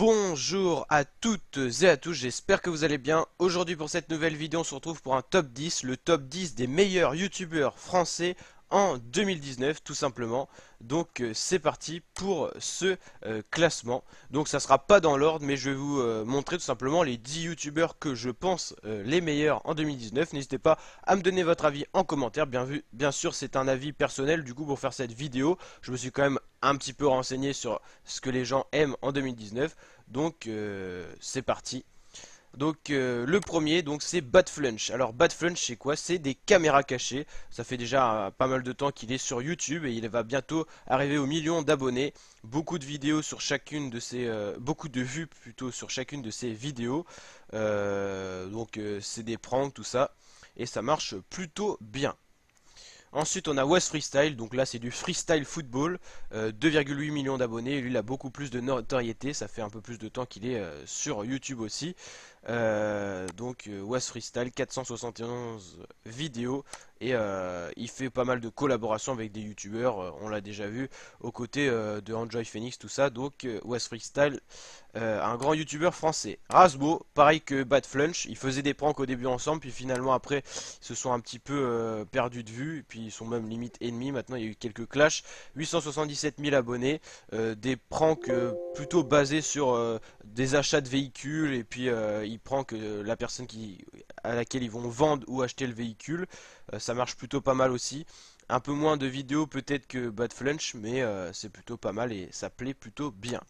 Bonjour à toutes et à tous, j'espère que vous allez bien. Aujourd'hui pour cette nouvelle vidéo, on se retrouve pour un top 10, le top 10 des meilleurs youtubeurs français en 2019 tout simplement. Donc c'est parti pour ce classement. Donc ça sera pas dans l'ordre, mais je vais vous montrer tout simplement les 10 youtubeurs que je pense les meilleurs en 2019. N'hésitez pas à me donner votre avis en commentaire. Bien sûr c'est un avis personnel, du coup pour faire cette vidéo, je me suis quand même un petit peu renseigné sur ce que les gens aiment en 2019. Donc c'est parti. Donc le premier, donc c'est Badflunch. Alors Badflunch c'est quoi? C'est des caméras cachées. Ça fait déjà pas mal de temps qu'il est sur YouTube et il va bientôt arriver au million d'abonnés. Beaucoup de vidéos sur chacune de ses, beaucoup de vues plutôt sur chacune de ses vidéos. C'est des pranks tout ça et ça marche plutôt bien. Ensuite, on a West Freestyle, donc là c'est du freestyle football, 2,8 millions d'abonnés, lui il a beaucoup plus de notoriété, ça fait un peu plus de temps qu'il est sur YouTube aussi. West Freestyle, 471 vidéos, et il fait pas mal de collaborations avec des youtubeurs, on l'a déjà vu, aux côtés de Enjoy Phoenix, tout ça, donc West Freestyle, un grand youtubeur français. Rasbo, pareil que Badflunch, ils faisaient des pranks au début ensemble, puis finalement après ils se sont un petit peu perdus de vue, et puis ils sont même limite ennemis. Maintenant il y a eu quelques clashs. 877 000 abonnés, des pranks plutôt basés sur des achats de véhicules, et puis ils prankent la personne à laquelle ils vont vendre ou acheter le véhicule. Ça marche plutôt pas mal aussi. Un peu moins de vidéos peut-être que Badflunch, mais c'est plutôt pas mal et ça plaît plutôt bien.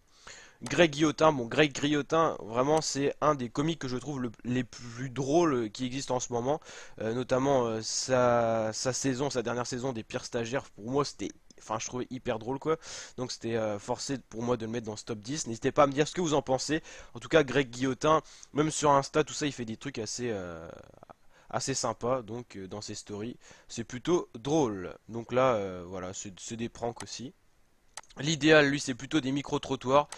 Greg Guillotin, bon Greg Guillotin, vraiment c'est un des comiques que je trouve les plus drôles qui existent en ce moment, notamment sa dernière saison des pires stagiaires, pour moi c'était, enfin je trouvais hyper drôle quoi, donc c'était forcé pour moi de le mettre dans ce top 10, n'hésitez pas à me dire ce que vous en pensez, en tout cas Greg Guillotin, même sur Insta tout ça il fait des trucs assez sympas, donc dans ses stories, c'est plutôt drôle, donc là voilà, c'est des pranks aussi. L'idéal, lui, c'est plutôt des micro-trottoirs.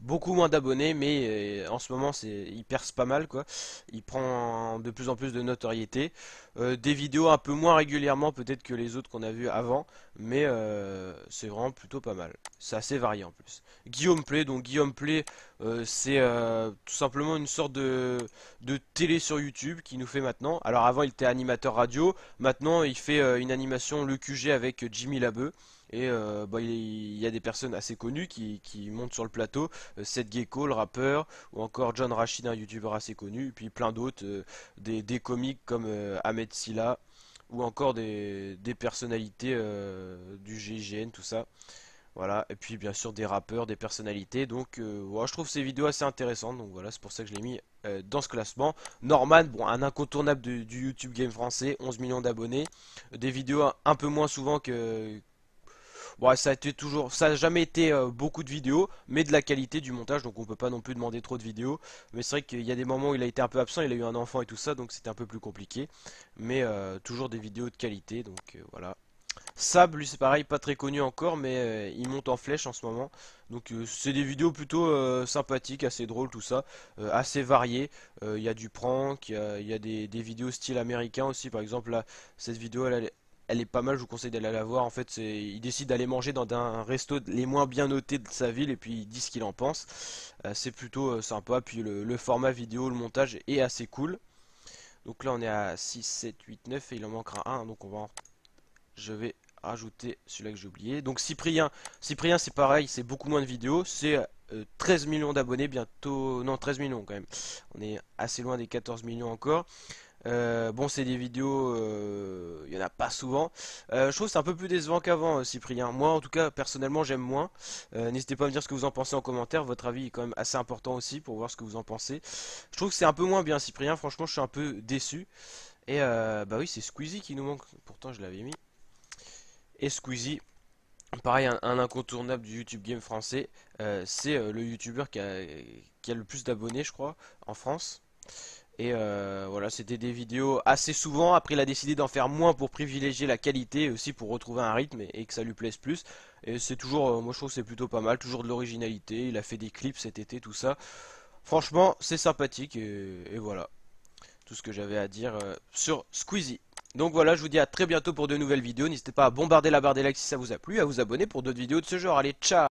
Beaucoup moins d'abonnés, mais en ce moment, il perce pas mal, quoi. Il prend de plus en plus de notoriété. Des vidéos un peu moins régulièrement, peut-être que les autres qu'on a vus avant, mais c'est vraiment plutôt pas mal. C'est assez varié en plus. Guillaume Play, donc Guillaume Play, c'est tout simplement une sorte de télé sur YouTube qui nous fait maintenant. Alors avant, il était animateur radio. Maintenant, il fait une animation le QG avec Jimmy Labeu. Et il y a des personnes assez connues qui montent sur le plateau, Seth Gecko, le rappeur, ou encore John Rachid, un youtubeur assez connu, et puis plein d'autres, des comiques comme Ahmed Silla, ou encore des personnalités du GIGN, tout ça. Voilà, et puis bien sûr des rappeurs, des personnalités, donc ouais, je trouve ces vidéos assez intéressantes, donc voilà, c'est pour ça que je l'ai mis dans ce classement. Norman, bon, un incontournable du YouTube Game français, 11 millions d'abonnés, des vidéos un peu moins souvent que, bon, ça a jamais été beaucoup de vidéos, mais de la qualité du montage, donc on peut pas non plus demander trop de vidéos. Mais c'est vrai qu'il y a des moments où il a été un peu absent, il a eu un enfant et tout ça, donc c'était un peu plus compliqué. Mais toujours des vidéos de qualité, donc voilà. Sab, lui c'est pareil, pas très connu encore, mais il monte en flèche en ce moment. Donc c'est des vidéos plutôt sympathiques, assez drôles, tout ça, assez variées. Il y a du prank, il y a des vidéos style américain aussi, par exemple là, cette vidéo elle est pas mal, je vous conseille d'aller la voir. En fait, il décide d'aller manger dans un resto les moins bien notés de sa ville et puis il dit ce qu'il en pense. C'est plutôt sympa, puis le format vidéo, le montage est assez cool. Donc là on est à 6, 7, 8, 9 et il en manquera un, donc je vais rajouter celui-là que j'ai oublié. Donc Cyprien c'est pareil, c'est beaucoup moins de vidéos, c'est 13 millions d'abonnés bientôt, non 13 millions quand même. On est assez loin des 14 millions encore. Bon, c'est des vidéos, il y en a pas souvent. Je trouve que c'est un peu plus décevant qu'avant, Cyprien. Moi, en tout cas, personnellement, j'aime moins. N'hésitez pas à me dire ce que vous en pensez en commentaire. Votre avis est quand même assez important aussi pour voir ce que vous en pensez. Je trouve que c'est un peu moins bien, Cyprien. Franchement, je suis un peu déçu. Et bah oui, c'est Squeezie qui nous manque. Pourtant, je l'avais mis. Et Squeezie, pareil, un incontournable du YouTube Game français. C'est le YouTuber qui a le plus d'abonnés, je crois, en France. Et voilà, c'était des vidéos assez souvent. Après, il a décidé d'en faire moins pour privilégier la qualité et aussi pour retrouver un rythme et que ça lui plaise plus. Et c'est toujours, moi je trouve que c'est plutôt pas mal, toujours de l'originalité. Il a fait des clips cet été, tout ça. Franchement, c'est sympathique et voilà, tout ce que j'avais à dire sur Squeezie. Donc voilà, je vous dis à très bientôt pour de nouvelles vidéos. N'hésitez pas à bombarder la barre des likes si ça vous a plu, à vous abonner pour d'autres vidéos de ce genre. Allez, ciao!